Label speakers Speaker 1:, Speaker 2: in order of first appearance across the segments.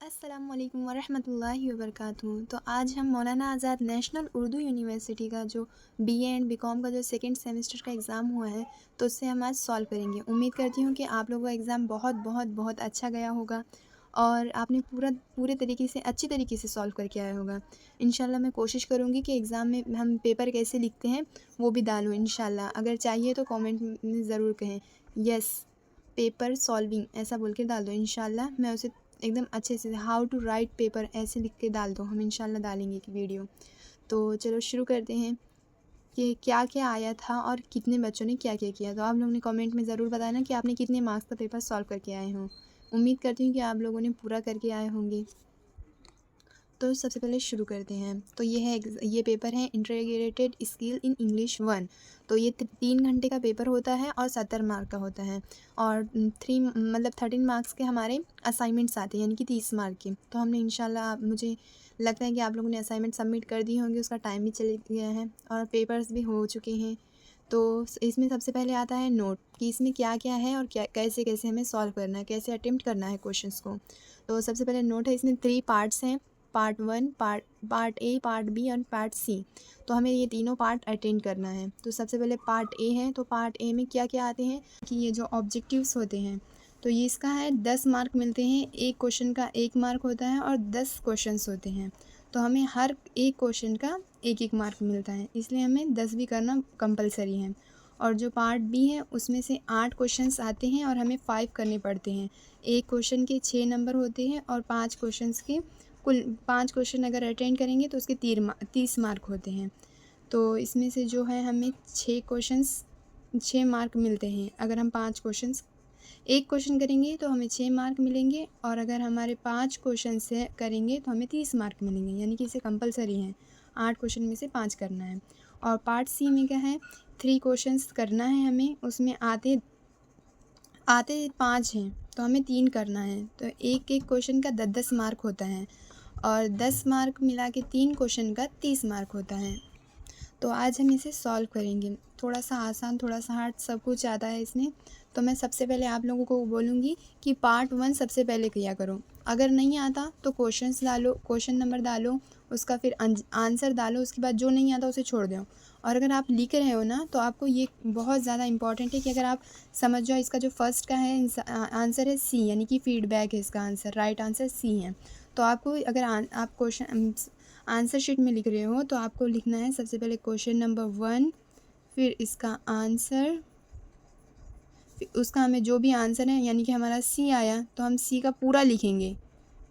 Speaker 1: अस्सलामुअलैकुम वरहमतुल्लाहि वबरकातुहू। तो आज हम मौलाना आज़ाद नेशनल उर्दू यूनिवर्सिटी का जो बीए एंड बीकॉम का जो सेकंड सेमेस्टर का एग्ज़ाम हुआ है तो उससे हम आज सॉल्व करेंगे। उम्मीद करती हूँ कि आप लोगों का एग्ज़ाम बहुत बहुत बहुत अच्छा गया होगा और आपने पूरे तरीके से अच्छी तरीके से सॉल्व करके आया होगा। इंशाल्लाह मैं कोशिश करूँगी कि एग्ज़ाम में हम पेपर कैसे लिखते हैं वो भी डालूँ इंशाल्लाह। अगर चाहिए तो कॉमेंट में ज़रूर कहें यस पेपर सॉल्विंग ऐसा बोल के डाल दो। इंशाल्लाह मैं उसे एकदम अच्छे से हाउ टू राइट पेपर ऐसे लिख के डाल दो। हम इंशाल्लाह डालेंगे कि वीडियो। तो चलो शुरू करते हैं कि क्या क्या आया था और कितने बच्चों ने क्या क्या किया। तो आप लोगों ने कमेंट में ज़रूर बताना कि आपने कितने मार्क्स का पेपर सॉल्व करके आए हों। उम्मीद करती हूँ कि आप लोगों ने पूरा करके आए होंगे। तो सबसे पहले शुरू करते हैं। तो ये पेपर है इंटीग्रेटेड स्किल इन इंग्लिश 1। तो ये 3 घंटे का पेपर होता है और 70 मार्क का होता है और 13 मार्क्स के हमारे असाइनमेंट्स आते हैं यानी कि 30 मार्क के। तो हमने इंशाल्लाह मुझे लगता है कि आप लोगों ने असाइनमेंट सबमिट कर दिए होंगे, उसका टाइम भी चले गया है और पेपर्स भी हो चुके हैं। तो इसमें सबसे पहले आता है नोट कि इसमें क्या क्या है और क्या कैसे कैसे हमें सॉल्व करना है, कैसे अटेम्प्ट करना है क्वेश्चंस को। तो सबसे पहले नोट है, इसमें 3 पार्ट्स हैं, part 1, part A, part B और पार्ट सी। तो हमें ये तीनों पार्ट अटेंड करना है। तो सबसे पहले पार्ट ए है। तो पार्ट ए में क्या क्या आते हैं कि ये जो ऑब्जेक्टिव्स होते हैं तो ये इसका है 10 मार्क मिलते हैं। एक क्वेश्चन का 1 मार्क होता है और 10 क्वेश्चंस होते हैं। तो हमें हर एक क्वेश्चन का 1-1 मार्क मिलता है, इसलिए हमें 10 भी करना कंपलसरी है। और जो पार्ट बी है उसमें से 8 क्वेश्चंस आते हैं और हमें 5 करने पड़ते हैं। एक क्वेश्चन के 6 नंबर होते हैं और 5 क्वेश्चंस के कुल 5 क्वेश्चन अगर अटेंड करेंगे तो उसके 30 मार्क होते हैं। तो इसमें से जो है हमें 6 मार्क मिलते हैं। अगर हम 5 क्वेश्चंस एक क्वेश्चन करेंगे तो हमें 6 मार्क मिलेंगे और अगर हमारे 5 क्वेश्चन से करेंगे तो हमें 30 मार्क मिलेंगे, यानी कि इसे कंपलसरी है 8 क्वेश्चन में से 5 करना है। और पार्ट सी में क्या है, 3 क्वेश्चंस करना है हमें, उसमें आते 5 हैं तो हमें 3 करना है। तो एक एक क्वेश्चन का 10-10 मार्क होता है और 10 मार्क मिला के 3 क्वेश्चन का 30 मार्क होता है। तो आज हम इसे सॉल्व करेंगे। थोड़ा सा आसान थोड़ा सा हार्ड सब कुछ आता है इसमें। तो मैं सबसे पहले आप लोगों को बोलूँगी कि पार्ट 1 सबसे पहले किया करो। अगर नहीं आता तो क्वेश्चंस डालो, क्वेश्चन नंबर डालो, उसका फिर आंसर डालो, उसके बाद जो नहीं आता उसे छोड़ दो। और अगर आप लिख रहे हो ना तो आपको ये बहुत ज़्यादा इंपॉर्टेंट है कि अगर आप समझ जाओ इसका जो फर्स्ट का है आंसर है सी, यानी कि फीडबैक है इसका आंसर, राइट आंसर सी है। तो आपको अगर आप क्वेश्चन आंसर शीट में लिख रहे हो तो आपको लिखना है सबसे पहले क्वेश्चन नंबर 1, फिर इसका आंसर, फिर उसका हमें जो भी आंसर है यानी कि हमारा सी आया तो हम सी का पूरा लिखेंगे।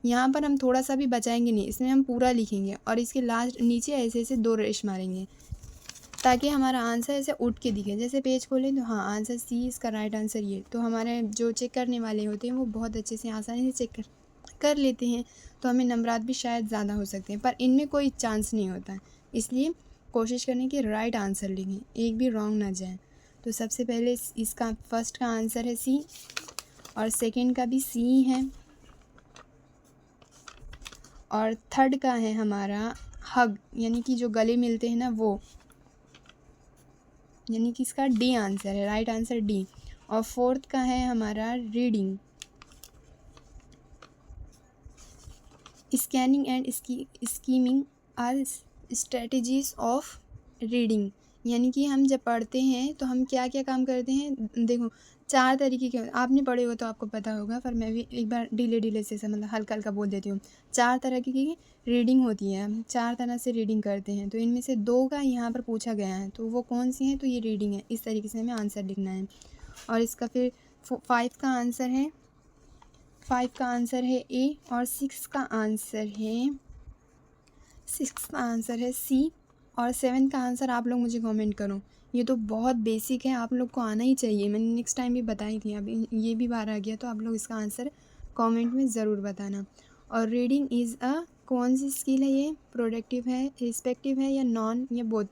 Speaker 1: यहाँ पर हम थोड़ा सा भी बचाएंगे नहीं, इसमें हम पूरा लिखेंगे और इसके लास्ट नीचे ऐसे ऐसे 2 रेश मारेंगे ताकि हमारा आंसर ऐसे उठ के दिखे। जैसे पेज खोले तो हाँ आंसर सी, इसका राइट आंसर ये। तो हमारे जो चेक करने वाले होते हैं वो बहुत अच्छे से आसानी से चेक कर लेते हैं। तो हमें नंबरात भी शायद ज़्यादा हो सकते हैं पर इनमें कोई चांस नहीं होता है, इसलिए कोशिश करें कि राइट आंसर लिखें, एक भी रॉन्ग ना जाए। तो सबसे पहले इसका फर्स्ट का आंसर है सी और सेकंड का भी सी है और थर्ड का है हमारा हग, यानी कि जो गले मिलते हैं ना वो, यानी कि इसका डी आंसर है, राइट आंसर डी। और फोर्थ का है हमारा reading, scanning and skimming are strategies of reading, यानी कि हम जब पढ़ते हैं तो हम क्या क्या काम करते हैं। देखो 4 तरीके के आपने पढ़े हो तो आपको पता होगा, पर मैं भी एक बार ढीले से मतलब हल्का हल्का बोल देती हूँ। 4 तरह की रीडिंग होती है, हम 4 तरह से रीडिंग करते हैं। तो इनमें से 2 का यहाँ पर पूछा गया है तो वो कौन सी है, तो ये रीडिंग है। इस तरीके से हमें आंसर लिखना है। और इसका फिर 5 का आंसर है, 5 का आंसर है ए और 6 का आंसर है सी और 7 का आंसर आप लोग मुझे कमेंट करो। ये तो बहुत बेसिक है, आप लोग को आना ही चाहिए। मैंने नेक्स्ट टाइम भी बताई थी, अभी ये भी बार आ गया तो आप लोग इसका आंसर कमेंट में ज़रूर बताना। और रीडिंग इज़ कौन सी स्किल है, ये प्रोडक्टिव है, रिस्पेक्टिव है या नॉन या बोथ।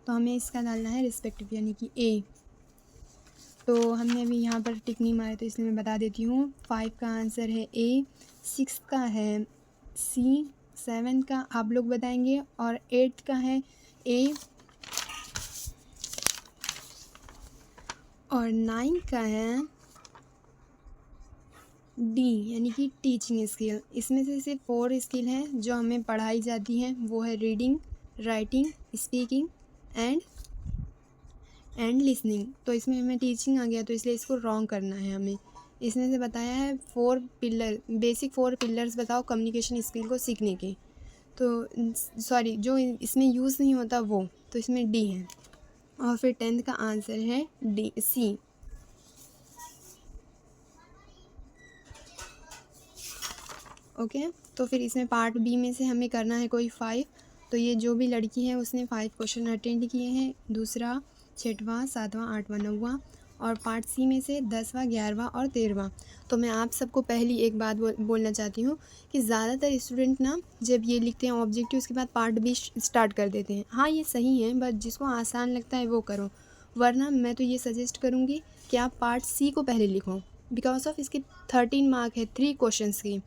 Speaker 1: तो हमें इसका डालना है रिस्पेक्टिव यानी कि ए। तो हमने अभी यहाँ पर टिक नहीं मारे तो इसलिए मैं बता देती हूँ। 5 का आंसर है ए, 6 का है सी, 7 का आप लोग बताएंगे और 8 का है ए और 9 का है डी यानी कि टीचिंग स्किल। इसमें से सिर्फ 4 स्किल हैं जो हमें पढ़ाई जाती हैं, वो है reading, writing, speaking and listening. तो इसमें हमें टीचिंग आ गया, तो इसलिए इसको रॉन्ग करना है हमें। इसमें से बताया है 4 पिलर, बेसिक 4 पिलर्स बताओ कम्युनिकेशन स्किल को सीखने के। तो सॉरी, जो इसमें यूज़ नहीं होता वो, तो इसमें डी है। और फिर 10th का आंसर है डी, सी। ओके, तो फिर इसमें पार्ट बी में से हमें करना है कोई 5। तो ये जो भी लड़की है उसने 5 क्वेश्चन अटेंड किए हैं, दूसरा, 6वां, 7वां, 8वां, 9वां। और पार्ट सी में से 10वां, 11वां और 13वां। तो मैं आप सबको पहली एक बात बोलना चाहती हूँ कि ज़्यादातर स्टूडेंट ना जब ये लिखते हैं ऑब्जेक्टिव, उसके बाद पार्ट बी स्टार्ट कर देते हैं। हाँ, ये सही है, बट जिसको आसान लगता है वो करो, वरना मैं तो ये सजेस्ट करूँगी कि आप पार्ट सी को पहले लिखो। बिकॉज ऑफ इसके 13 मार्क है 3 क्वेश्चंस की,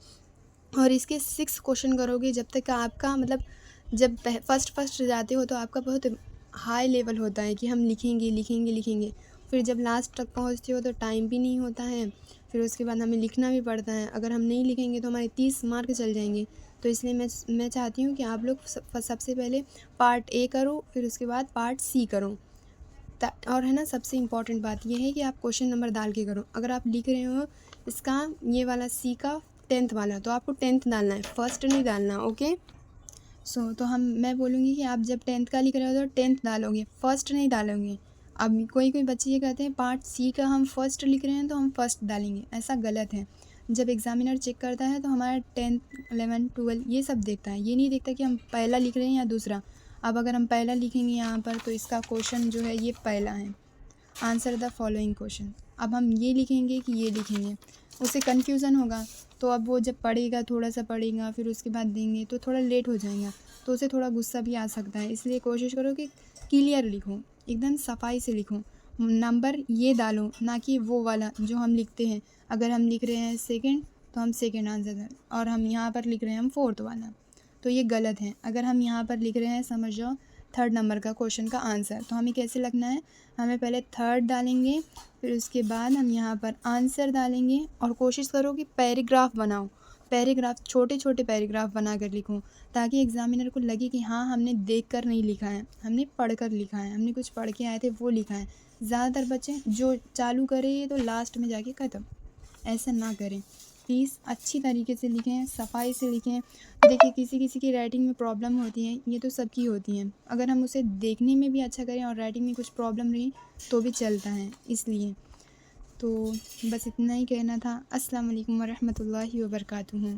Speaker 1: और इसके 6 क्वेश्चन करोगे जब तक आपका मतलब जब फर्स्ट जाते हो तो आपका बहुत हाई लेवल होता है कि हम लिखेंगे लिखेंगे लिखेंगे। फिर जब लास्ट तक पहुंचते हो तो टाइम भी नहीं होता है, फिर उसके बाद हमें लिखना भी पड़ता है। अगर हम नहीं लिखेंगे तो हमारे 30 मार्क चल जाएंगे। तो इसलिए मैं चाहती हूँ कि आप लोग सबसे पहले पार्ट ए करो, फिर उसके बाद पार्ट सी करो। और है ना, सबसे इम्पॉर्टेंट बात यह है कि आप क्वेश्चन नंबर डाल के करो। अगर आप लिख रहे हो इसका ये वाला सी का 10th वाला, तो आपको 10th डालना है, फर्स्ट नहीं डालना। ओके, तो मैं बोलूँगी कि आप जब 10th का लिख रहे हो तो 10th डालोगे, फर्स्ट नहीं डालोगे। अब कोई बच्चे ये कहते हैं पार्ट सी का हम फर्स्ट लिख रहे हैं तो हम फर्स्ट डालेंगे, ऐसा गलत है। जब एग्ज़ामिनर चेक करता है तो हमारा 10th 11 12 ये सब देखता है, ये नहीं देखता कि हम पहला लिख रहे हैं या दूसरा। अब अगर हम पहला लिखेंगे यहाँ पर तो इसका क्वेश्चन जो है ये पहला है, आंसर द फॉलोइंग क्वेश्चन। अब हम ये लिखेंगे कि ये लिखेंगे, उसे कन्फ्यूज़न होगा। तो अब वो जब पढ़ेगा, थोड़ा सा पढ़ेगा, फिर उसके बाद देंगे तो थोड़ा लेट हो जाएगा, तो उसे थोड़ा गुस्सा भी आ सकता है। इसलिए कोशिश करो कि क्लियर लिखो, एकदम सफाई से लिखो, नंबर ये डालो, ना कि वो वाला जो हम लिखते हैं। अगर हम लिख रहे हैं सेकंड तो हम सेकंड आंसर दें, और हम यहाँ पर लिख रहे हैं हम 4th वाला, तो ये गलत है। अगर हम यहाँ पर लिख रहे हैं समझ जाओ 3rd नंबर का क्वेश्चन का आंसर, तो हमें कैसे लगना है, हमें पहले 3rd डालेंगे, फिर उसके बाद हम यहाँ पर आंसर डालेंगे। और कोशिश करो कि पैराग्राफ बनाओ, पैराग्राफ छोटे छोटे पैराग्राफ बना कर लिखो, ताकि एग्ज़ामिनर को लगे कि हाँ हमने देख कर नहीं लिखा है, हमने पढ़ कर लिखा है, हमने कुछ पढ़ के आए थे वो लिखा है। ज़्यादातर बच्चे जो चालू करें तो लास्ट में जाके ख़त्म, ऐसा ना करें प्लीज़। अच्छी तरीके से लिखें, सफाई से लिखें। देखिए किसी किसी की राइटिंग में प्रॉब्लम होती है, ये तो सबकी होती हैं। अगर हम उसे देखने में भी अच्छा करें और राइटिंग में कुछ प्रॉब्लम रही तो भी चलता है। इसलिए तो बस इतना ही कहना था। अस्सलाम वालेकुम वरहमतुल्लाहि वबरकातुहू।